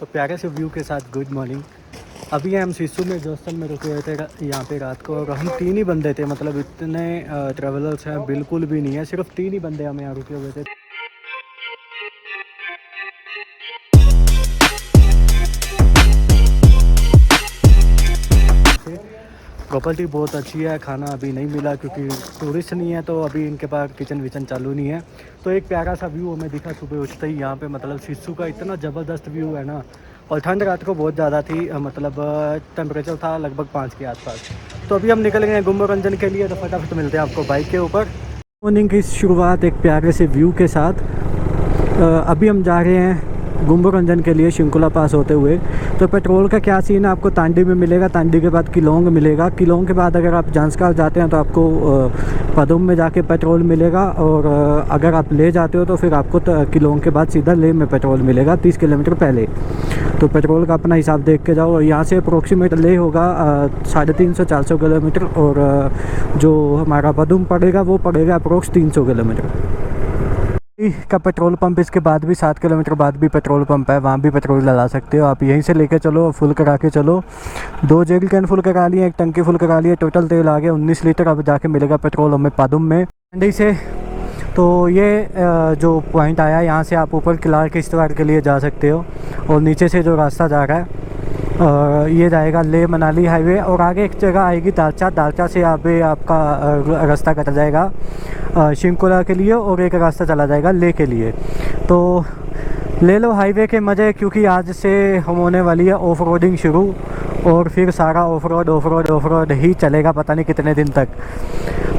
तो प्यारे से व्यू के साथ गुड मॉर्निंग। अभी हम सिस्सू में जोस्तल में रुके हुए थे यहाँ पे रात को, और हम 3 ही बंदे थे, मतलब इतने ट्रेवलर्स हैं बिल्कुल भी नहीं है, सिर्फ 3 ही बंदे हम यहाँ रुके हुए थे। प्रॉपर्टी बहुत अच्छी है, खाना अभी नहीं मिला क्योंकि टूरिस्ट नहीं है, तो अभी इनके पास किचन विचन चालू नहीं है। तो एक प्यारा सा व्यू हमें दिखा सुबह उठते ही यहाँ पे, मतलब सिस्सू का इतना ज़बरदस्त व्यू है ना। और ठंड रात को बहुत ज़्यादा थी, मतलब टेम्परेचर था लगभग 5 के आसपास। तो अभी हम निकल गए हैं गुम्बरंजन के लिए, तो फटाफट मिलते हैं आपको बाइक के ऊपर। मॉर्निंग की शुरुआत एक प्यारे से व्यू के साथ। अभी हम जा रहे हैं गुम्बरंजन के लिए शिंकुला पास होते हुए। तो पेट्रोल का क्या सीन है, आपको तांडी में मिलेगा, तांडी के बाद किलोंग मिलेगा, किलोंग के बाद अगर आप जांसकार जाते हैं तो आपको पदुम में जाके पेट्रोल मिलेगा, और अगर आप ले जाते हो तो फिर आपको किलोंग के बाद सीधा ले में पेट्रोल मिलेगा 30 किलोमीटर पहले। तो पेट्रोल का अपना हिसाब देख के जाओ। यहाँ से अप्रोक्सीमेट ले होगा 350-400 किलोमीटर, और जो हमारा पदुम पड़ेगा वो पड़ेगा अप्रोक्स 300 किलोमीटर का पेट्रोल पंप। इसके बाद भी 7 किलोमीटर बाद भी पेट्रोल पंप है, वहाँ भी पेट्रोल डला सकते हो आप। यहीं से लेके चलो, फुल करा के चलो। 2 जेरी कैन फुल करा लिए, 1 टंकी फुल करा लिए, टोटल तेल आ गया 19 लीटर। अब जाके मिलेगा पेट्रोल हमें पादुम में मंडी से। तो ये जो पॉइंट आया, यहाँ से आप ऊपर किलार किश्तवाड़ के लिए जा सकते हो, और नीचे से जो रास्ता जा रहा है ये जाएगा ले मनाली हाईवे, और आगे एक जगह आएगी दालचा। दालचा से आगे आपका रास्ता कटा जाएगा शिंकुला के लिए, और एक रास्ता चला जाएगा ले के लिए। तो ले लो हाईवे के मज़े, क्योंकि आज से हम होने वाली है ऑफ रोडिंग शुरू, और फिर सारा ऑफ रोड ही चलेगा पता नहीं कितने दिन तक।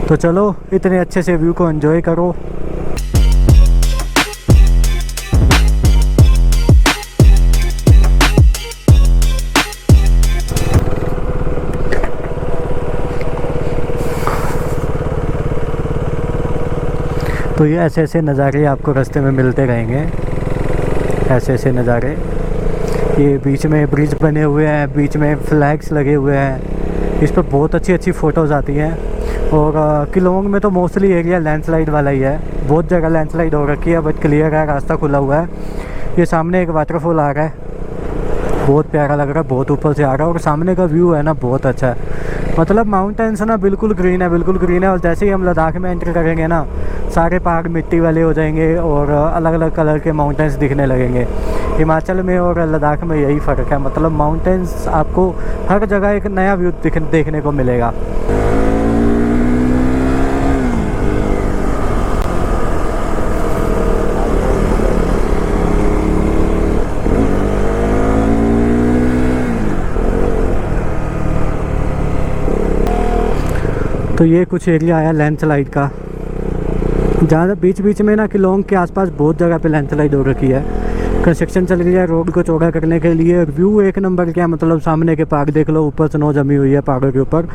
तो चलो इतने अच्छे से व्यू को एंजॉय करो। तो ये ऐसे ऐसे नज़ारे आपको रास्ते में मिलते रहेंगे, ऐसे ऐसे नज़ारे। ये बीच में ब्रिज बने हुए हैं, बीच में फ्लैग्स लगे हुए हैं, इस पर बहुत अच्छी अच्छी फ़ोटोज़ आती हैं। और किलोंग में तो मोस्टली एरिया लैंडस्लाइड वाला ही है, बहुत जगह लैंडस्लाइड हो रखी है, बट क्लियर है, रास्ता खुला हुआ है। ये सामने एक वाटरफॉल आ रहा है, बहुत प्यारा लग रहा है, बहुत ऊपर से आ रहा है, और सामने का व्यू है ना बहुत अच्छा है। मतलब माउंटेन्स ना बिल्कुल ग्रीन है, बिल्कुल ग्रीन है। और जैसे ही हम लद्दाख में एंटर करेंगे ना, सारे पहाड़ मिट्टी वाले हो जाएंगे, और अलग अलग कलर के माउंटेन्स दिखने लगेंगे। हिमाचल में और लद्दाख में यही फ़र्क है, मतलब माउंटेन्स आपको हर जगह एक नया व्यू देखने को मिलेगा। तो ये कुछ एरिया आया लैंडस्लाइड का, ज़्यादा बीच बीच में ना किलोंग के आसपास बहुत जगह पे लैंडस्लाइड हो रखी है। कंस्ट्रक्शन चल रही है रोड को चौड़ा करने के लिए। व्यू एक नंबर का, मतलब सामने के पहाड़ देख लो, ऊपर स्नो जमी हुई है पहाड़ों के ऊपर।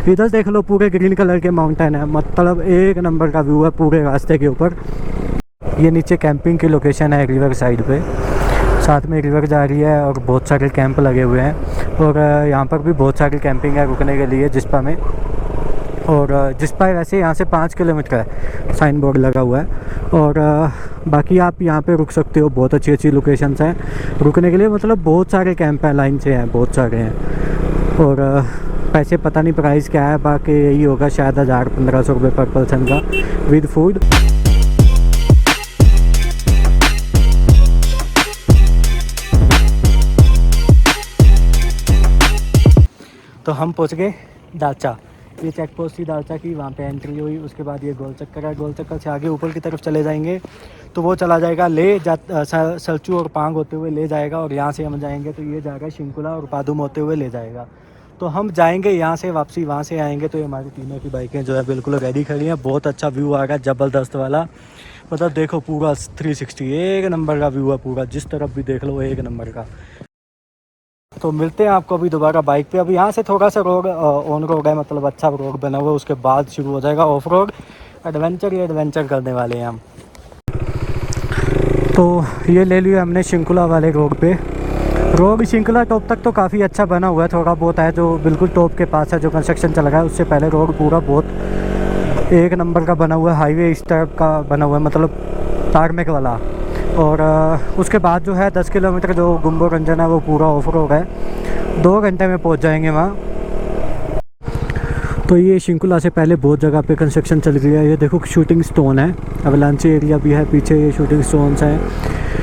इधर देख लो पूरे ग्रीन कलर के माउंटेन है, मतलब एक नंबर का व्यू है पूरे रास्ते के ऊपर। ये नीचे कैंपिंग की लोकेशन है रिवर साइड पे, साथ में रिवर जा रही है, और बहुत सारे कैंप लगे हुए हैं। और यहाँ पर भी बहुत सारी कैंपिंग है रुकने के लिए जिस्पा में। और जिस्पा वैसे यहाँ से 5 किलोमीटर है, साइन बोर्ड लगा हुआ है। और बाकी आप यहाँ पे रुक सकते हो, बहुत अच्छी अच्छी लोकेशंस हैं रुकने के लिए, मतलब बहुत सारे कैंप हैं, लाइन से हैं, बहुत सारे हैं। और पैसे पता नहीं प्राइस क्या है, बाकी यही होगा शायद 1000-1500 रुपये पर पर्सन का विद फूड। तो हम पहुँच गए दालचा। ये चेक पोस्ट थी दालचा की, वहाँ पे एंट्री हुई। उसके बाद ये गोल चक्कर है, गोल चक्कर से आगे ऊपर की तरफ चले जाएंगे तो वो चला जाएगा ले सलचू और पांग होते हुए ले जाएगा। और यहाँ से हम जाएंगे तो ये जाएगा शिंकुला और पादुम होते हुए ले जाएगा। तो हम जाएंगे यहाँ से, वापसी वहाँ से आएंगे। तो ये हमारी तीनों की बाइकें जो है बिल्कुल रेडी खड़ी हैं। बहुत अच्छा व्यू आ रहा है, ज़बरदस्त वाला, मतलब देखो पूरा 360 एक नंबर का व्यू है पूरा, जिस तरफ भी देख लो एक नंबर का। तो मिलते हैं आपको अभी दोबारा बाइक पे। अभी यहाँ से थोड़ा सा रोड ऑन रोड है, मतलब अच्छा रोड बना हुआ है, उसके बाद शुरू हो जाएगा ऑफ रोड। एडवेंचर करने वाले हैं हम। तो ये ले लिया हमने शिंकुला वाले रोड पे। रोड शिंकुला टॉप तक तो काफ़ी अच्छा बना हुआ है, थोड़ा बहुत है जो बिल्कुल टॉप के पास है, जो कंस्ट्रक्शन चल रहा है। उससे पहले रोड पूरा बहुत एक नंबर का बना हुआ है, हाईवे इस टाइप का बना हुआ है, मतलब तारमेक वाला। और उसके बाद जो है 10 किलोमीटर जो गुम्बो रंजन है वो पूरा ऑफ रोड है, 2 घंटे में पहुंच जाएंगे वहाँ। तो ये शिंकुला से पहले बहुत जगह पे कंस्ट्रक्शन चल गई है। ये देखो शूटिंग स्टोन है, अवलांची एरिया भी है पीछे, ये शूटिंग स्टोन्स हैं।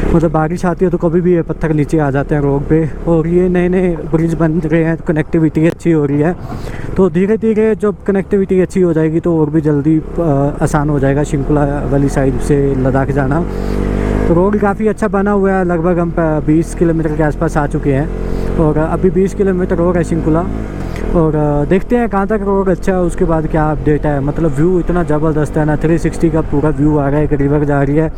मतलब बारिश आती है तो कभी भी ये पत्थर नीचे आ जाते हैं रोड पे। और ये नए नए ब्रिज बन रहे हैं, कनेक्टिविटी अच्छी हो रही है। तो धीरे धीरे जब कनेक्टिविटी अच्छी हो जाएगी तो और भी जल्दी आसान हो जाएगा शिंकुला वाली साइड से लद्दाख जाना। तो रोड काफ़ी अच्छा बना हुआ है, लगभग हम 20 किलोमीटर के आसपास आ चुके हैं और अभी 20 किलोमीटर और है शिंकुला। और देखते हैं कहाँ तक रोड अच्छा है, उसके बाद क्या अपडेट है। मतलब व्यू इतना ज़बरदस्त है ना, 360 का पूरा व्यू आ रहा है। एक रिवर जा रही है,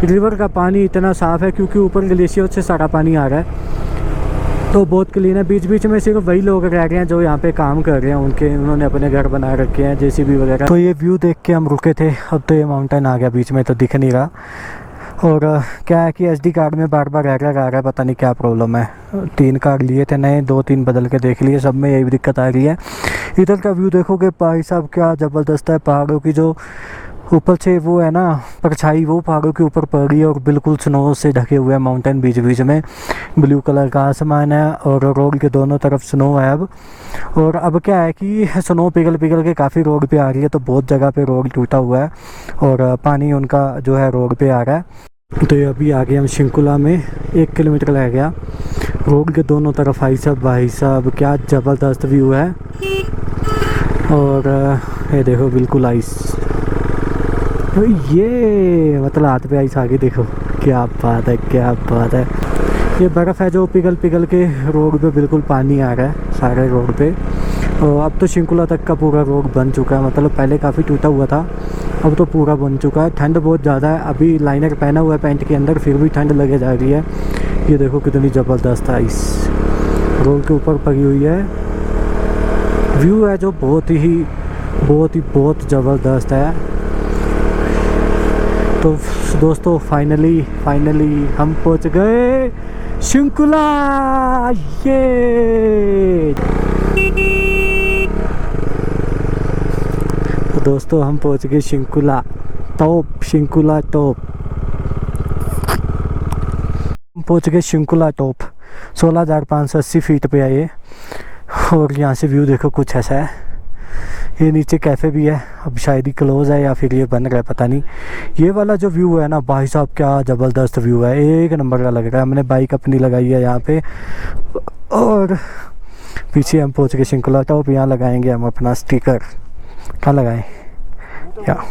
रिवर का पानी इतना साफ़ है क्योंकि ऊपर ग्लेशियर से सारा पानी आ रहा है, तो बहुत क्लीन है। बीच बीच में सिर्फ वही लोग रह रहे हैं जो यहाँ पे काम कर रहे हैं, उन्होंने अपने घर बना रखे हैं, जेसीबी वगैरह। तो ये व्यू देख के हम रुके थे, अब तो ये माउंटेन आ गया बीच में तो दिख नहीं रहा। और क्या है कि एसडी कार्ड में बार बार एरर आ रहा है, पता नहीं क्या प्रॉब्लम है। 3 कार्ड लिए थे नए, 2-3 बदल के देख लिए, सब में यही दिक्कत आ रही है। इधर का व्यू देखोगे भाई साहब क्या ज़बरदस्त है। पहाड़ों की जो ऊपर से वो है ना परछाई, वो पहाड़ों के ऊपर पड़ रही है और बिल्कुल स्नो से ढके हुए हैं माउंटेन। बीच बीच में ब्लू कलर का आसमान है और रोड के दोनों तरफ स्नो है अब। और अब क्या है कि स्नो पिघल पिघल के काफ़ी रोड पे आ रही है, तो बहुत जगह पे रोड टूटा हुआ है और पानी उनका जो है रोड पे आ रहा है। तो ये अभी आ गए हम शिंकुला में, 1 किलोमीटर रह गया। रोड के दोनों तरफ भाई साहब क्या ज़बरदस्त व्यू है। और ये देखो बिल्कुल आइस, तो ये मतलब हाथ पे आइस आ गई, देखो क्या बात है, क्या बात है। ये बर्फ़ है जो पिघल पिघल के रोड पे बिल्कुल पानी आ रहा है सारे रोड पे। और अब तो शिंकुला तक का पूरा रोड बन चुका है, मतलब पहले काफ़ी टूटा हुआ था, अब तो पूरा बन चुका है। ठंड बहुत ज़्यादा है, अभी लाइनर पहना हुआ है पैंट के अंदर, फिर भी ठंड लगे जा रही है। ये देखो कितनी ज़बरदस्त आइस रोड के ऊपर पड़ी हुई है। व्यू है जो बहुत ज़बरदस्त है। तो दोस्तों फाइनली हम पहुंच गए शिंकुला। ये तो दोस्तों हम पहुंच गए शिंकुला टॉप। हम पहुंच गए शिंकुला टॉप, 16,580 फीट पे है ये। और यहाँ से व्यू देखो कुछ ऐसा है। ये नीचे कैफ़े भी है, अब शायद ही क्लोज़ है या फिर ये बन रहा है, पता नहीं। ये वाला जो व्यू है ना भाई साहब क्या ज़बरदस्त व्यू है, एक नंबर का लग रहा है। हमने बाइक अपनी लगाई है यहाँ पे और पीछे हम पहुँच गए शिंकुला टॉप। यहाँ लगाएंगे हम अपना स्टिकर। कहाँ लगाएं? या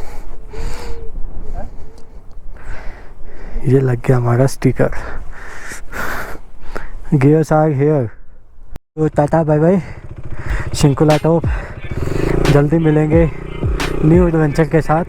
ये लग गया हमारा स्टिकर। Gears are here. तो tata bye bye Shinkula top, जल्दी मिलेंगे न्यू एडवेंचर के साथ।